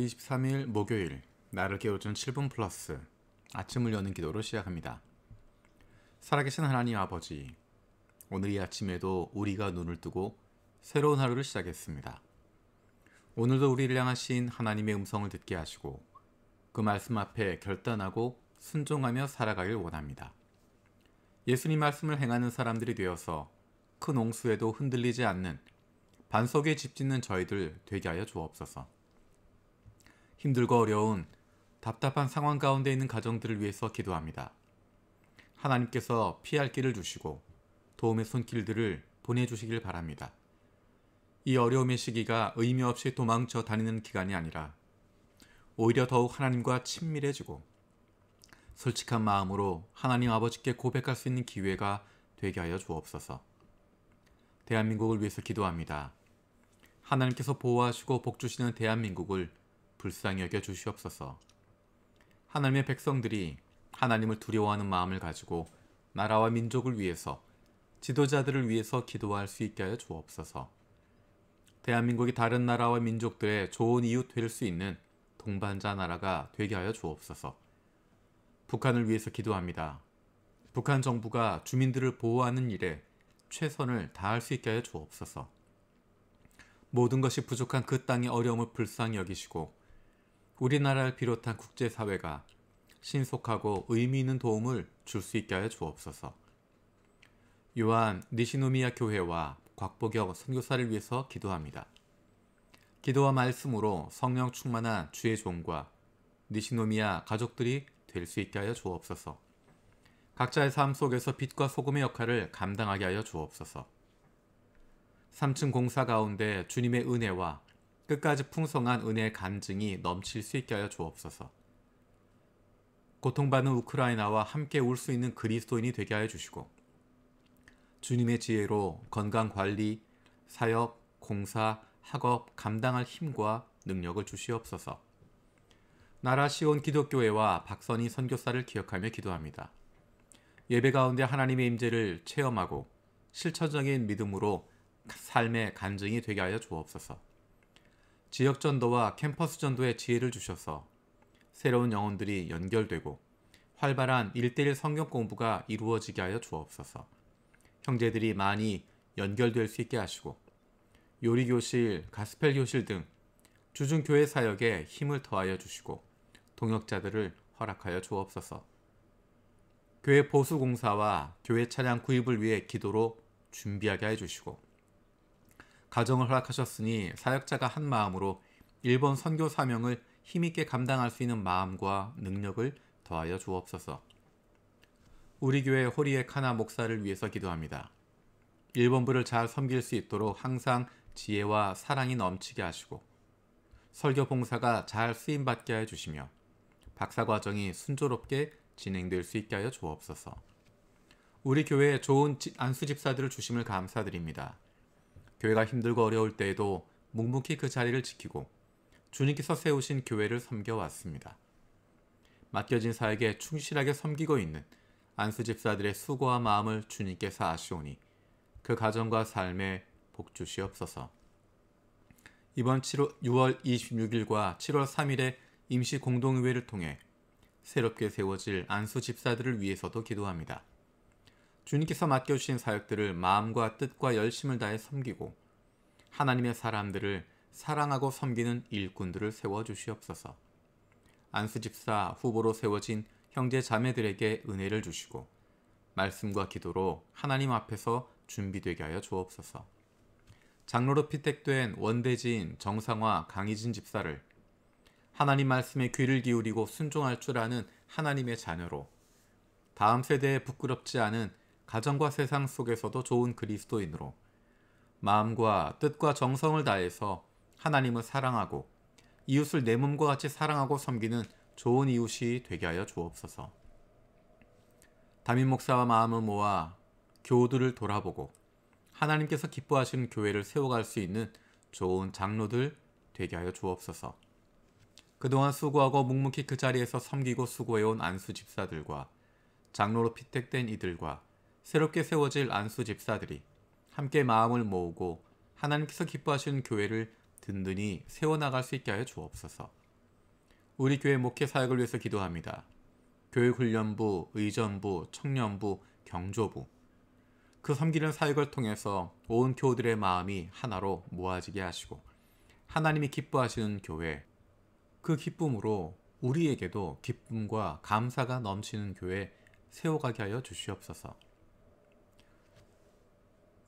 23일 목요일, 나를 깨워준 7분 플러스 아침을 여는 기도로 시작합니다. 살아계신 하나님 아버지, 오늘 이 아침에도 우리가 눈을 뜨고 새로운 하루를 시작했습니다. 오늘도 우리를 향하신 하나님의 음성을 듣게 하시고 그 말씀 앞에 결단하고 순종하며 살아가길 원합니다. 예수님 말씀을 행하는 사람들이 되어서 큰 홍수에도 흔들리지 않는 반석에 집 짓는 저희들 되게 하여 주옵소서. 힘들고 어려운 답답한 상황 가운데 있는 가정들을 위해서 기도합니다. 하나님께서 피할 길을 주시고 도움의 손길들을 보내주시길 바랍니다. 이 어려움의 시기가 의미 없이 도망쳐 다니는 기간이 아니라 오히려 더욱 하나님과 친밀해지고 솔직한 마음으로 하나님 아버지께 고백할 수 있는 기회가 되게 하여 주옵소서. 대한민국을 위해서 기도합니다. 하나님께서 보호하시고 복주시는 대한민국을 불쌍히 여겨 주시옵소서. 하나님의 백성들이 하나님을 두려워하는 마음을 가지고 나라와 민족을 위해서, 지도자들을 위해서 기도할 수 있게 하여 주옵소서. 대한민국이 다른 나라와 민족들의 좋은 이웃 될 수 있는 동반자 나라가 되게 하여 주옵소서. 북한을 위해서 기도합니다. 북한 정부가 주민들을 보호하는 일에 최선을 다할 수 있게 하여 주옵소서. 모든 것이 부족한 그 땅의 어려움을 불쌍히 여기시고 우리나라를 비롯한 국제사회가 신속하고 의미 있는 도움을 줄 수 있게 하여 주옵소서. 요한 니시노미야 교회와 곽보경 선교사를 위해서 기도합니다. 기도와 말씀으로 성령 충만한 주의 종과 니시노미야 가족들이 될 수 있게 하여 주옵소서. 각자의 삶 속에서 빛과 소금의 역할을 감당하게 하여 주옵소서. 3층 공사 가운데 주님의 은혜와 끝까지 풍성한 은혜의 간증이 넘칠 수 있게 하여 주옵소서. 고통받는 우크라이나와 함께 울 수 있는 그리스도인이 되게 하여 주시고 주님의 지혜로 건강관리, 사역, 공사, 학업 감당할 힘과 능력을 주시옵소서. 나라 시온 기독교회와 박선희 선교사를 기억하며 기도합니다. 예배 가운데 하나님의 임재를 체험하고 실천적인 믿음으로 삶의 간증이 되게 하여 주옵소서. 지역 전도와 캠퍼스 전도의 지혜를 주셔서 새로운 영혼들이 연결되고 활발한 1:1 성경 공부가 이루어지게 하여 주옵소서. 형제들이 많이 연결될 수 있게 하시고 요리교실, 가스펠교실 등 주중교회 사역에 힘을 더하여 주시고 동역자들을 허락하여 주옵소서. 교회 보수공사와 교회 차량 구입을 위해 기도로 준비하게 해주시고 가정을 허락하셨으니 사역자가 한 마음으로 일본 선교 사명을 힘있게 감당할 수 있는 마음과 능력을 더하여 주옵소서. 우리 교회 호리의 카나 목사를 위해서 기도합니다. 일본부를 잘 섬길 수 있도록 항상 지혜와 사랑이 넘치게 하시고 설교 봉사가 잘 쓰임받게 해주시며 박사과정이 순조롭게 진행될 수 있게 하여 주옵소서. 우리 교회에 좋은 안수 집사들을 주심을 감사드립니다. 교회가 힘들고 어려울 때에도 묵묵히 그 자리를 지키고 주님께서 세우신 교회를 섬겨왔습니다. 맡겨진 사역에 충실하게 섬기고 있는 안수 집사들의 수고와 마음을 주님께서 아시오니 그 가정과 삶에 복 주시옵소서. 이번 6월 26일과 7월 3일에 임시 공동의회를 통해 새롭게 세워질 안수 집사들을 위해서도 기도합니다. 주님께서 맡겨주신 사역들을 마음과 뜻과 열심을 다해 섬기고 하나님의 사람들을 사랑하고 섬기는 일꾼들을 세워주시옵소서. 안수 집사 후보로 세워진 형제 자매들에게 은혜를 주시고 말씀과 기도로 하나님 앞에서 준비되게 하여 주옵소서. 장로로 피택된 원대진, 정상화, 강희진 집사를 하나님 말씀에 귀를 기울이고 순종할 줄 아는 하나님의 자녀로 다음 세대에 부끄럽지 않은 가정과 세상 속에서도 좋은 그리스도인으로 마음과 뜻과 정성을 다해서 하나님을 사랑하고 이웃을 내 몸과 같이 사랑하고 섬기는 좋은 이웃이 되게 하여 주옵소서. 담임 목사와 마음을 모아 교우들을 돌아보고 하나님께서 기뻐하시는 교회를 세워갈 수 있는 좋은 장로들 되게 하여 주옵소서. 그동안 수고하고 묵묵히 그 자리에서 섬기고 수고해온 안수 집사들과 장로로 피택된 이들과 새롭게 세워질 안수 집사들이 함께 마음을 모으고 하나님께서 기뻐하시는 교회를 든든히 세워나갈 수 있게 하여 주옵소서. 우리 교회 목회 사역을 위해서 기도합니다. 교육훈련부, 의전부, 청년부, 경조부 그 섬기는 사역을 통해서 온 교우들의 마음이 하나로 모아지게 하시고 하나님이 기뻐하시는 교회, 그 기쁨으로 우리에게도 기쁨과 감사가 넘치는 교회 세워가게 하여 주시옵소서.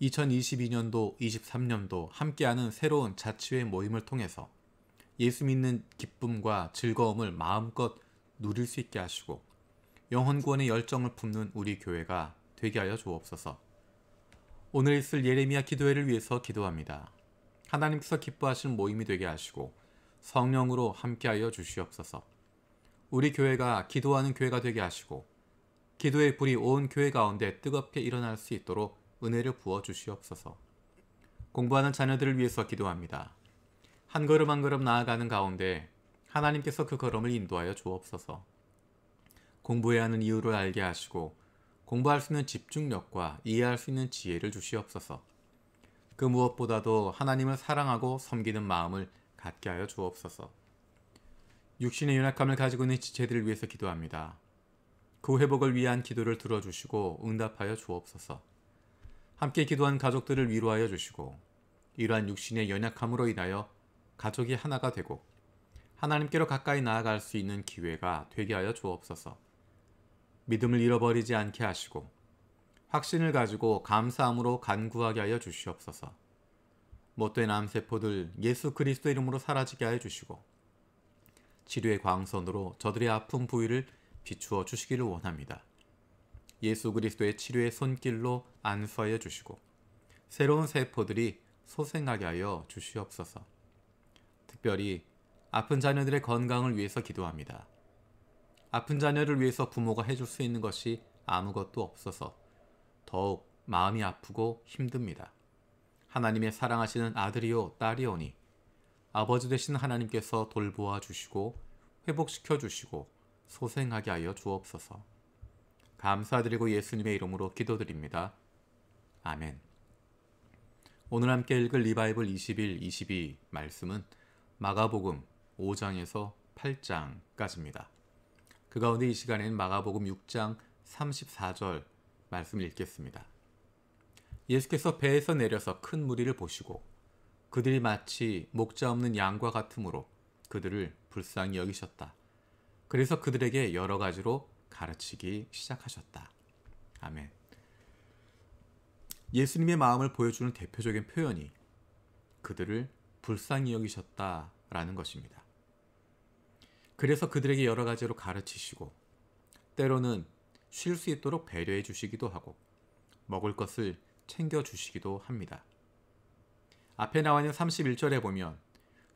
2022년도, 23년도 함께하는 새로운 자치회 모임을 통해서 예수 믿는 기쁨과 즐거움을 마음껏 누릴 수 있게 하시고 영혼 구원의 열정을 품는 우리 교회가 되게 하여 주옵소서. 오늘 있을 예레미야 기도회를 위해서 기도합니다. 하나님께서 기뻐하시는 모임이 되게 하시고 성령으로 함께하여 주시옵소서. 우리 교회가 기도하는 교회가 되게 하시고 기도의 불이 온 교회 가운데 뜨겁게 일어날 수 있도록 은혜를 부어 주시옵소서. 공부하는 자녀들을 위해서 기도합니다. 한 걸음 한 걸음 나아가는 가운데 하나님께서 그 걸음을 인도하여 주옵소서. 공부해야 하는 이유를 알게 하시고 공부할 수 있는 집중력과 이해할 수 있는 지혜를 주시옵소서. 그 무엇보다도 하나님을 사랑하고 섬기는 마음을 갖게 하여 주옵소서. 육신의 연약함을 가지고 있는 지체들을 위해서 기도합니다. 그 회복을 위한 기도를 들어주시고 응답하여 주옵소서. 함께 기도한 가족들을 위로하여 주시고 이러한 육신의 연약함으로 인하여 가족이 하나가 되고 하나님께로 가까이 나아갈 수 있는 기회가 되게 하여 주옵소서. 믿음을 잃어버리지 않게 하시고 확신을 가지고 감사함으로 간구하게 하여 주시옵소서. 못된 암세포들 예수 그리스도 이름으로 사라지게 하여 주시고 치료의 광선으로 저들의 아픈 부위를 비추어 주시기를 원합니다. 예수 그리스도의 치료의 손길로 안수하여 주시고 새로운 세포들이 소생하게 하여 주시옵소서. 특별히 아픈 자녀들의 건강을 위해서 기도합니다. 아픈 자녀를 위해서 부모가 해줄 수 있는 것이 아무것도 없어서 더욱 마음이 아프고 힘듭니다. 하나님의 사랑하시는 아들이요 딸이오니 아버지 되신 하나님께서 돌보아 주시고 회복시켜 주시고 소생하게 하여 주옵소서. 감사드리고 예수님의 이름으로 기도드립니다. 아멘. 오늘 함께 읽을 리바이블 21, 22 말씀은 마가복음 5장에서 8장까지입니다. 그 가운데 이 시간에는 마가복음 6장 34절 말씀을 읽겠습니다. 예수께서 배에서 내려서 큰 무리를 보시고 그들이 마치 목자 없는 양과 같으므로 그들을 불쌍히 여기셨다. 그래서 그들에게 여러 가지로 가르치기 시작하셨다. 아멘. 예수님의 마음을 보여주는 대표적인 표현이 그들을 불쌍히 여기셨다라는 것입니다. 그래서 그들에게 여러 가지로 가르치시고 때로는 쉴 수 있도록 배려해 주시기도 하고 먹을 것을 챙겨 주시기도 합니다. 앞에 나와 있는 31절에 보면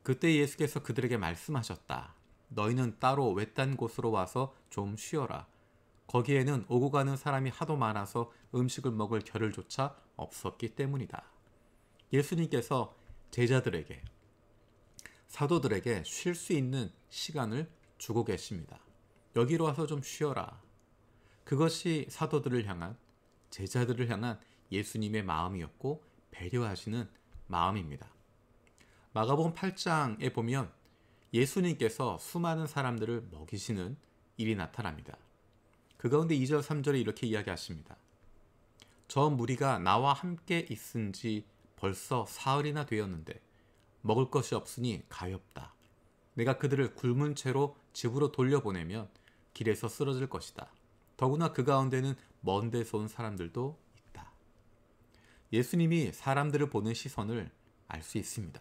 그때 예수께서 그들에게 말씀하셨다. 너희는 따로 외딴 곳으로 와서 좀 쉬어라. 거기에는 오고 가는 사람이 하도 많아서 음식을 먹을 겨를조차 없었기 때문이다. 예수님께서 제자들에게, 사도들에게 쉴 수 있는 시간을 주고 계십니다. 여기로 와서 좀 쉬어라. 그것이 사도들을 향한, 제자들을 향한 예수님의 마음이었고 배려하시는 마음입니다. 마가복음 8장에 보면 예수님께서 수많은 사람들을 먹이시는 일이 나타납니다. 그 가운데 2절 3절에 이렇게 이야기하십니다. 저 무리가 나와 함께 있은 지 벌써 사흘이나 되었는데 먹을 것이 없으니 가엾다. 내가 그들을 굶은 채로 집으로 돌려보내면 길에서 쓰러질 것이다. 더구나 그 가운데는 먼 데서 온 사람들도 있다. 예수님이 사람들을 보는 시선을 알 수 있습니다.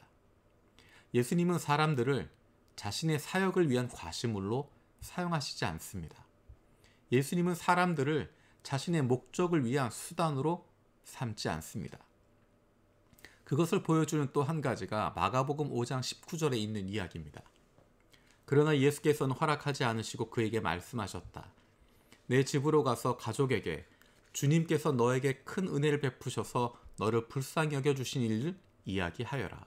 예수님은 사람들을 자신의 사역을 위한 과시물로 사용하시지 않습니다. 예수님은 사람들을 자신의 목적을 위한 수단으로 삼지 않습니다. 그것을 보여주는 또 한 가지가 마가복음 5장 19절에 있는 이야기입니다. 그러나 예수께서는 허락하지 않으시고 그에게 말씀하셨다. 내 집으로 가서 가족에게 주님께서 너에게 큰 은혜를 베푸셔서 너를 불쌍히 여겨주신 일을 이야기하여라.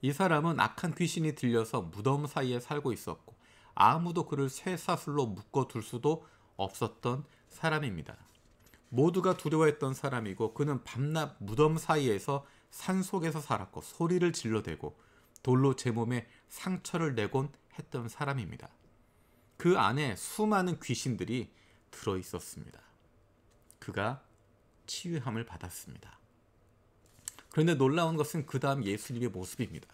이 사람은 악한 귀신이 들려서 무덤 사이에 살고 있었고 아무도 그를 쇠사슬로 묶어둘 수도 없었던 사람입니다. 모두가 두려워했던 사람이고 그는 밤낮 무덤 사이에서 산속에서 살았고 소리를 질러대고 돌로 제 몸에 상처를 내곤 했던 사람입니다. 그 안에 수많은 귀신들이 들어 있었습니다. 그가 치유함을 받았습니다. 그런데 놀라운 것은 그 다음 예수님의 모습입니다.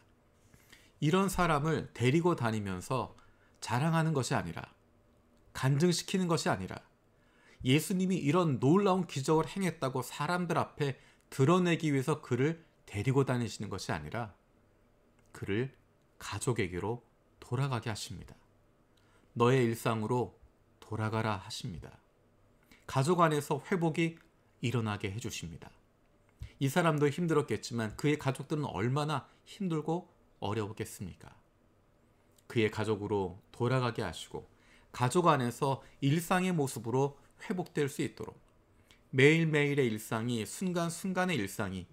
이런 사람을 데리고 다니면서 자랑하는 것이 아니라, 간증시키는 것이 아니라, 예수님이 이런 놀라운 기적을 행했다고 사람들 앞에 드러내기 위해서 그를 데리고 다니시는 것이 아니라 그를 가족에게로 돌아가게 하십니다. 너의 일상으로 돌아가라 하십니다. 가족 안에서 회복이 일어나게 해주십니다. 이 사람도 힘들었겠지만 그의 가족들은 얼마나 힘들고 어려웠겠습니까? 그의 가족으로 돌아가게 하시고 가족 안에서 일상의 모습으로 회복될 수 있도록 매일매일의 일상이 순간순간의 일상이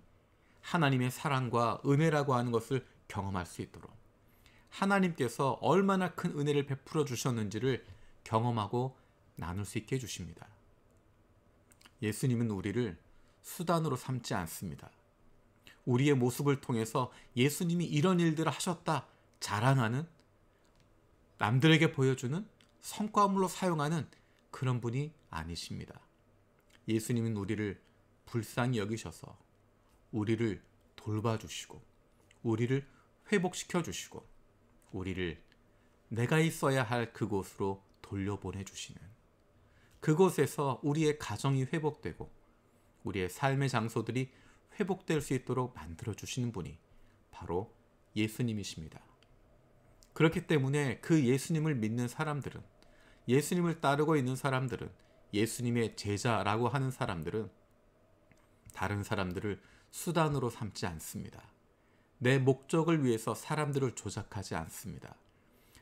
하나님의 사랑과 은혜라고 하는 것을 경험할 수 있도록 하나님께서 얼마나 큰 은혜를 베풀어 주셨는지를 경험하고 나눌 수 있게 해주십니다. 예수님은 우리를 수단으로 삼지 않습니다. 우리의 모습을 통해서 예수님이 이런 일들을 하셨다 자랑하는, 남들에게 보여주는, 성과물로 사용하는 그런 분이 아니십니다. 예수님은 우리를 불쌍히 여기셔서 우리를 돌봐주시고 우리를 회복시켜주시고 우리를 내가 있어야 할 그곳으로 돌려보내주시는, 그곳에서 우리의 가정이 회복되고 우리의 삶의 장소들이 회복될 수 있도록 만들어주시는 분이 바로 예수님이십니다. 그렇기 때문에 그 예수님을 믿는 사람들은, 예수님을 따르고 있는 사람들은, 예수님의 제자라고 하는 사람들은 다른 사람들을 수단으로 삼지 않습니다. 내 목적을 위해서 사람들을 조작하지 않습니다.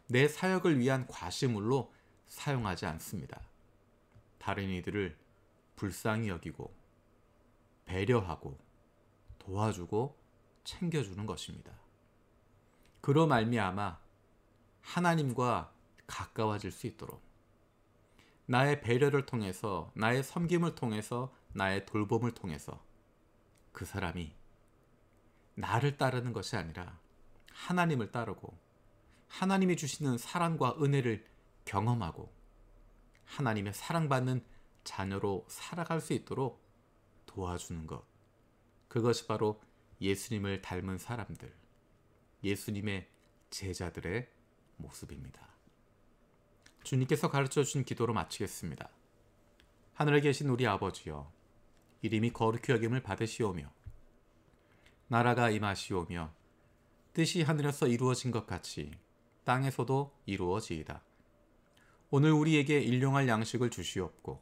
내 사역을 위한 과시물로 사용하지 않습니다. 다른 이들을 불쌍히 여기고 배려하고 도와주고 챙겨주는 것입니다. 그로 말미암아 하나님과 가까워질 수 있도록 나의 배려를 통해서, 나의 섬김을 통해서, 나의 돌봄을 통해서 그 사람이 나를 따르는 것이 아니라 하나님을 따르고 하나님이 주시는 사랑과 은혜를 경험하고 하나님의 사랑받는 자녀로 살아갈 수 있도록 도와주는 것, 그것이 바로 예수님을 닮은 사람들, 예수님의 제자들의 모습입니다. 주님께서 가르쳐 주신 기도로 마치겠습니다. 하늘에 계신 우리 아버지여, 이름이 거룩히 여김을 받으시오며 나라가 임하시오며 뜻이 하늘에서 이루어진 것 같이 땅에서도 이루어지이다. 오늘 우리에게 일용할 양식을 주시옵고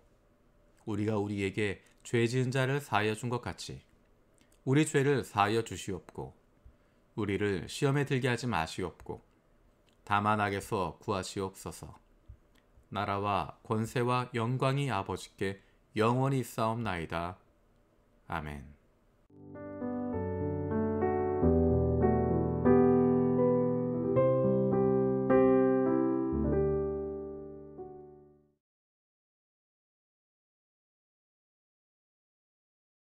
우리가 우리에게 죄 지은 자를 사하여 준 것 같이 우리 죄를 사하여 주시옵고 우리를 시험에 들게 하지 마시옵고 다만 악에서 구하시옵소서. 나라와 권세와 영광이 아버지께 영원히 있사옵나이다. 아멘.